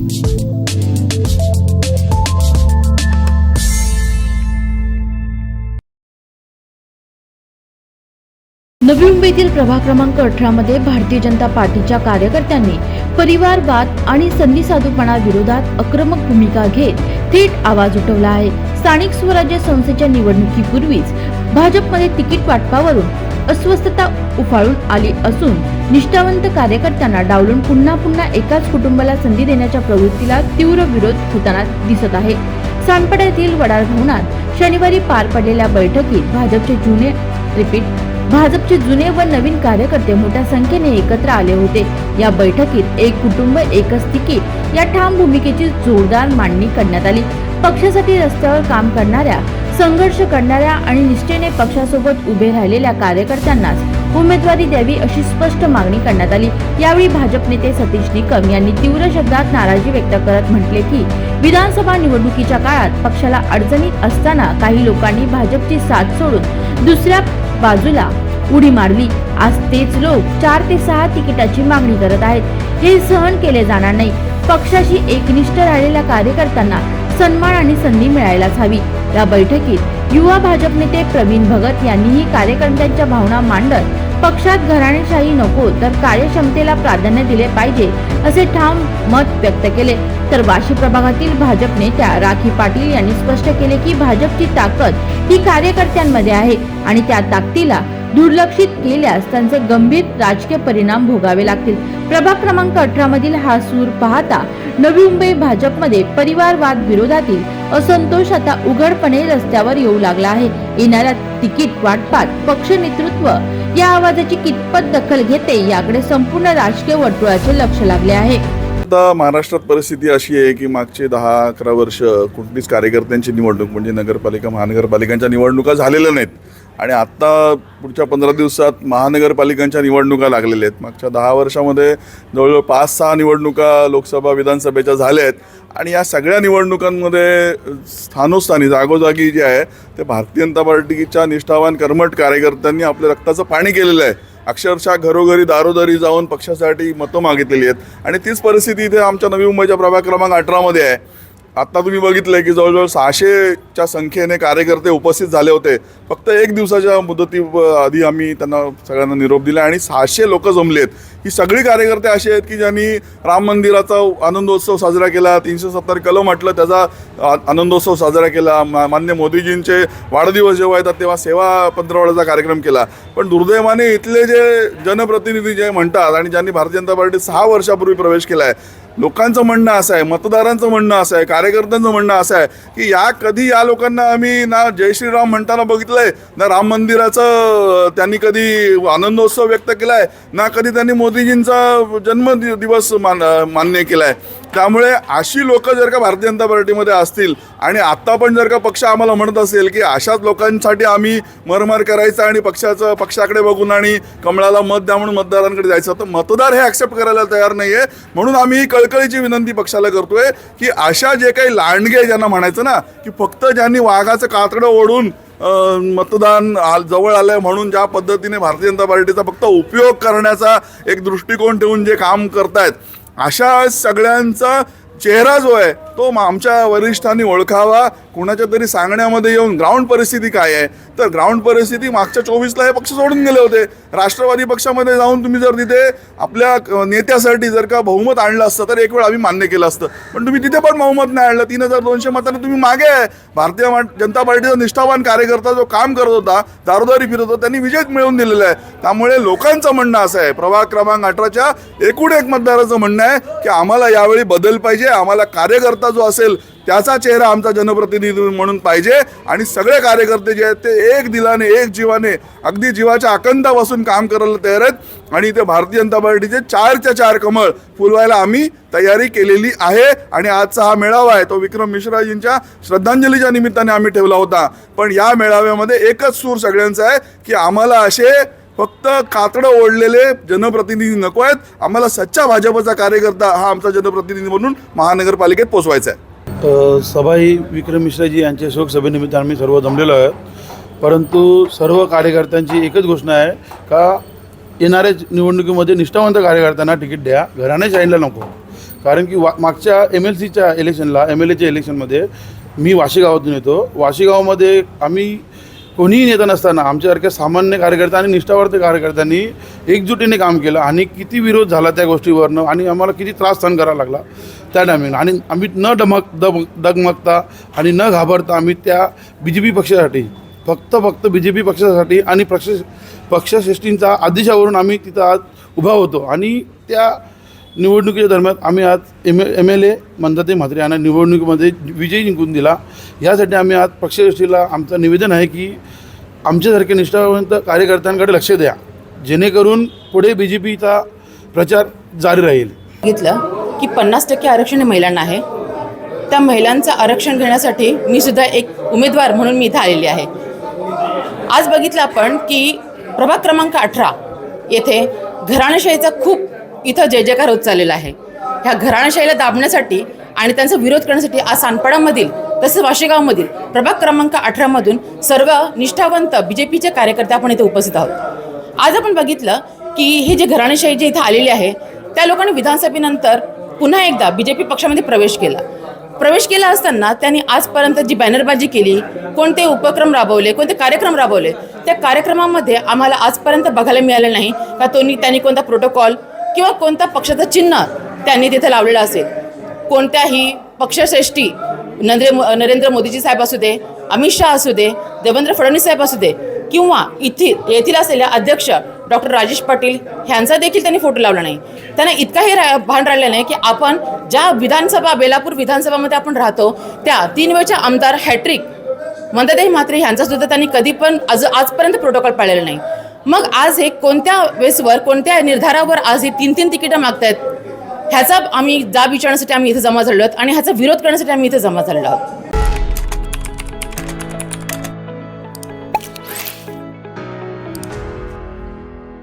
नवी मुंबईतील प्रभाग क्रमांक 18 मध्ये भारतीय जनता पार्टीच्या कार्यकर्त्यांनी परिवारवाद आणि संधी साधूपणा विरोधात आक्रमक भूमिका घेत थेट आवाज उठवला आहे। स्थानिक स्वराज्य संस्थेच्या निवडणुकीपूर्वीच भाजपमध्ये तिकीट वाटपावरून अस्वस्थता उफाळून आली असून निष्ठावंत कार्यकर्त्यांना डावलून पुन्हा एकाच कुटुंबाला संधी देण्याच्या प्रवृत्तीला तीव्र विरोध होताना दिसत आहे। सानपाडा येथील वडार भवनात शनिवारी पार पडलेल्या बैठकीत भाजपचे जुने व नवीन कार्यकर्ते मोठ्या संख्येने एकत्र आले होते। या बैठकीत एक कुटुंब एकच तिकीट या ठाम भूमिकेची जोरदार मांडणी करण्यात आली। पक्षासाठी रस्त्यावर काम करणाऱ्या, संघर्ष करणाऱ्या आणि निष्ठेने पक्षासोबत उभे राहिलेल्या कार्यकर्त्यांनाच उमेदवारी द्यावी अशी स्पष्ट मागणी करण्यात आली। यावेळी भाजप नेते सतीश निकम यांनी तीव्र शब्दात नाराजी व्यक्त करत म्हटले की विधानसभा निवडणुकीच्या काळात पक्षाला अडचणीत असताना काही लोकांनी भाजपची साथ सोडून दुसऱ्या बाजूला उडी मारली। आज तेच लोक 4 ते 6 तिकिटाची मागणी करत आहेत। हे सहन केले जाणार नाही। पक्षाशी एकनिष्ठ राहिलेल्या कार्यकर्त्यांना सन्मान आणि संधी मिळायलाच हवी। या बैठकीत युवा भाजप नेते प्रवीण भगत यांनीही कार्यकर्त्यांच्या भावना मांडत पक्षात घराणेशाही नको तर कार्यक्षमतेला प्राधान्य दिले पाहिजे असे ठाम मत व्यक्त केले। तर वाशी प्रभागातील भाजप नेत्या राखी पाटील यांनी स्पष्ट केले की भाजपची ताकद ही कार्यकर्त्यांमध्ये आहे आणि त्या ताकदीला दुर्लक्षित केल्यास त्यांचे गंभीर राजकीय परिणाम भोगावे लागतील। प्रभाग क्रमांक 18 मधील हा सूर पाहता नवी मुंबई भाजपमध्ये परिवारवाद विरोधातील असंतोष आता उघडपणे रस्त्यावर येऊ लागला आहे। येणाऱ्या तिकीट वाटपात पक्ष नेतृत्व या आवाजाची कितपत दखल घेते याकडे संपूर्ण राजकीय वर्तुळाचे लक्ष लागले आहे। आता महाराष्ट्रात परिस्थिती अशी आहे की मागचे 10-11 वर्ष कुठलीच कार्यकर्त्यांची निवडणूक म्हणजे नगरपालिका महानगरपालिकांच्या निवडणुका झालेल्या नाहीत आणि आता पुढच्या 15 दिवसात महानगरपालिकांच्या निवडणुका लागलेल्या आहेत। मागच्या 10 वर्षामध्ये जवळजवळ 5-6 निवडणुका लोकसभा विधानसभेच्या झाल्या आहेत आणि या सगळ्या निवडणुकांमध्ये स्थानोस्थानी जागोजागी जे आहे ते भारतीय जनता पार्टीच्या निष्ठावान कर्मठ कार्यकर्त्यांनी आपल्या रक्ताचं पाणी केलेलं आहे। अक्षरशः घरोघरी दारोदारी जाऊन पक्षासाठी मतं मागितलेली आहेत आणि तीच परिस्थिती इथे आमच्या नवी मुंबईच्या प्रभाग क्रमांक 18 मध्ये आहे। आता तुम्ही बघितलंय की जवळजवळ 600च्या संख्येने कार्यकर्ते उपस्थित झाले होते। फक्त 1 दिवसाच्या मुदती आधी आम्ही त्यांना सगळ्यांना निरोप दिला आणि 600 लोक जमले आहेत। ही सगळी कार्यकर्ते असे आहेत की ज्यांनी राम मंदिराचा आनंदोत्सव साजरा केला, 370 कलम म्हटलं त्याचा आनंदोत्सव साजरा केला, मान्य मोदीजींचे वाढदिवस जेव्हा येतात तेव्हा सेवा पंधरवड्याचा कार्यक्रम केला। पण दुर्दैवाने इथले जे जनप्रतिनिधी जे म्हणतात आणि ज्यांनी भारतीय जनता पार्टीत 6 वर्षापूर्वी प्रवेश केला आहे, लोकांचं म्हणणं असं आहे, मतदारांचं म्हणणं असं आहे, कार्यकर्त्यांचं म्हणणं असं आहे की कधी या लोकांना आम्ही ना जय श्रीराम म्हणताना बघितलंय, ना राम मंदिराचं त्यांनी कधी आनंदोत्सव व्यक्त केलाय, ना कधी त्यांनी मोदीजींचा जन्मदिवस मान्य केलाय। त्यामुळे अशी लोक जर का भारतीय जनता पार्टीमध्ये असतील आणि आता पण जर का पक्ष आम्हाला म्हणत असेल की अशाच लोकांसाठी आम्ही मरमर करायचं आणि पक्षाकडे बघून आणि कमळाला मत द्या म्हणून मतदारांकडे जायचं, तर मतदार हे ॲक्सेप्ट करायला तयार नाहीये। म्हणून आम्ही ही कळकळीची विनंती पक्षाला करतोय की अशा जे काही लांडगे ज्यांना म्हणायचं ना की फक्त ज्यांनी वाघाचं कातडं ओढून मतदान जवळ आलंय म्हणून ज्या पद्धतीने भारतीय जनता पार्टीचा फक्त उपयोग करण्याचा एक दृष्टिकोन ठेवून जे काम करतायत, अशा सगळ्यांचा चेहरा जो आहे तो आमच्या वरिष्ठांनी ओळखावा। कुणाच्या तरी सांगण्यामध्ये येऊन ग्राउंड परिस्थिती काय आहे, तर ग्राउंड परिस्थिती मागच्या 24ला हे पक्ष सोडून गेले होते। राष्ट्रवादी पक्षामध्ये जाऊन तुम्ही जर तिथे आपल्या नेत्यासाठी जर का बहुमत आणलं असतं तर एक वेळ आम्ही मान्य केलं असतं, पण तुम्ही तिथे पण बहुमत नाही आणलं। 3200 मतांनी तुम्ही मागे आहे। भारतीय जनता पार्टीचा निष्ठावान कार्यकर्ता जो काम करत होता, दारोदारी फिरत होता, त्यांनी विजय मिळवून दिलेला आहे। त्यामुळे लोकांचं म्हणणं असं आहे, प्रभाग क्रमांक 18च्या एकूण एक मतदाराचं म्हणणं आहे की आम्हाला यावेळी बदल पाहिजे, आम्हाला कार्यकर्ता जो असेल त्याचा चेहरा आमचा जनप्रतिनिधी म्हणून पाहिजे आणि सगळे कार्यकर्ते जे आहेत ते एक दिलाने एक जीवाने अगदी जीवाच्या आकंतापासून काम करायला तयार आहेत आणि ते भारतीय जनता पार्टीचे 4च्या 4 कमळ फुलवायला आम्ही तयारी केलेली आहे। आणि आजचा हा मेळावा आहे तो विक्रम मिश्राजींच्या श्रद्धांजलीच्या निमित्ताने आम्ही ठेवला होता, पण या मेळाव्यामध्ये एकच सूर सगळ्यांचा आहे की आम्हाला असे फक्त कातडं ओढलेले जनप्रतिनिधी नको आहेत, आम्हाला सच्चा भाजपचा कार्यकर्ता हा आमचा जनप्रतिनिधी म्हणून महानगरपालिकेत पोहोचवायचा आहे। सभाई विक्रम मिश्राजी यांच्या शोकसभेनिमित्त आम्ही सर्व जमलेलो आहोत, परंतु सर्व कार्यकर्त्यांची एकच घोषणा आहे का येणाऱ्या निवडणुकीमध्ये निष्ठावंत कार्यकर्त्यांना तिकीट द्या, घराणेशाहीला नको। कारण की मागच्या MLCच्या इलेक्शनला MLAच्या इलेक्शनमध्ये मी वाशी गावातून येतो. वाशी गावामध्ये आम्ही कोणीही नेता नसताना आमच्यासारख्या सामान्य कार्यकर्ता आणि निष्ठावंत कार्यकर्त्यांनी एकजुटीने काम केलं आणि किती विरोध झाला त्या गोष्टीवरनं आणि आम्हाला किती त्रास सहन करावा लागला त्या टायमिंगला. आणि आम्ही न डगमगता आणि न घाबरता आम्ही त्या BJP पक्षासाठी फक्त BJP पक्षासाठी आणि पक्षश्रेष्ठींचा आदेशावरून आम्ही तिथं आज उभा होतो. आणि त्या निवडणुकीच्या दरम्यान आम्ही आज MLA मंदाताई म्हात्रे यांना निवडणुकीमध्ये विजय जिंकून दिला. यासाठी आम्ही आज पक्षश्रेष्ठीला आमचं निवेदन आहे की आमच्यासारख्या निष्ठावंत कार्यकर्त्यांकडे लक्ष द्या, जेणेकरून पुढे BJPचा प्रचार जारी राहील. बघितलं की 50% आरक्षण हे महिलांना आहे. त्या महिलांचं आरक्षण घेण्यासाठी मी सुद्धा एक उमेदवार म्हणून मी इथं आलेली आहे. आज बघितलं आपण की प्रभाग क्रमांक 18 येथे घराणेशाहीचा खूप इथं जय जयकार होत चाललेला आहे. ह्या घराणेशाहीला दाबण्यासाठी आणि त्यांचा विरोध करण्यासाठी आज सानपाडामधील तसंच वाशेगावमधील प्रभाग क्रमांक 18मधून सर्व निष्ठावंत BJPचे कार्यकर्ते आपण इथे उपस्थित आहोत. आज आपण बघितलं की हे जे घराणेशाही जे इथं आलेली आहे त्या लोकांनी विधानसभेनंतर पुन्हा एकदा BJP पक्षामध्ये प्रवेश केला असताना त्यांनी आजपर्यंत जी बॅनरबाजी केली, कोणते उपक्रम राबवले, कोणते कार्यक्रम राबवले, त्या कार्यक्रमामध्ये आम्हाला आजपर्यंत बघायला मिळालं नाही का त्यांनी कोणता प्रोटोकॉल किंवा कोणता पक्षाचं चिन्ह त्यांनी तिथे लावलेलं असेल. कोणत्याही पक्षश्रेष्ठी नरेंद्र मोदीजी साहेब असू दे, अमित शहा असू दे, देवेंद्र फडणवीस साहेब असू दे किंवा येथील असलेल्या अध्यक्ष डॉक्टर राजेश पाटील ह्यांचा देखील त्यांनी फोटो लावला नाही. त्यांना इतकाही भान राहिलं नाही की आपण ज्या बेलापूर विधानसभामध्ये आपण राहतो त्या 3 वेळच्या आमदार हॅट्रिक मंदाताई म्हात्रे ह्यांचासुद्धा त्यांनी कधी पण आजपर्यंत प्रोटोकॉल पाळलेला नाही. मग आज हे कोणत्या वेसवर कोणत्या निर्धारावर आज हे 3 तिकीटं मागतायत ह्याचा आम्ही जाब विचारण्यासाठी आम्ही इथे जमा झालो आहोत आणि ह्याचा विरोध करण्यासाठी आम्ही इथे जमा झालेलो आहोत.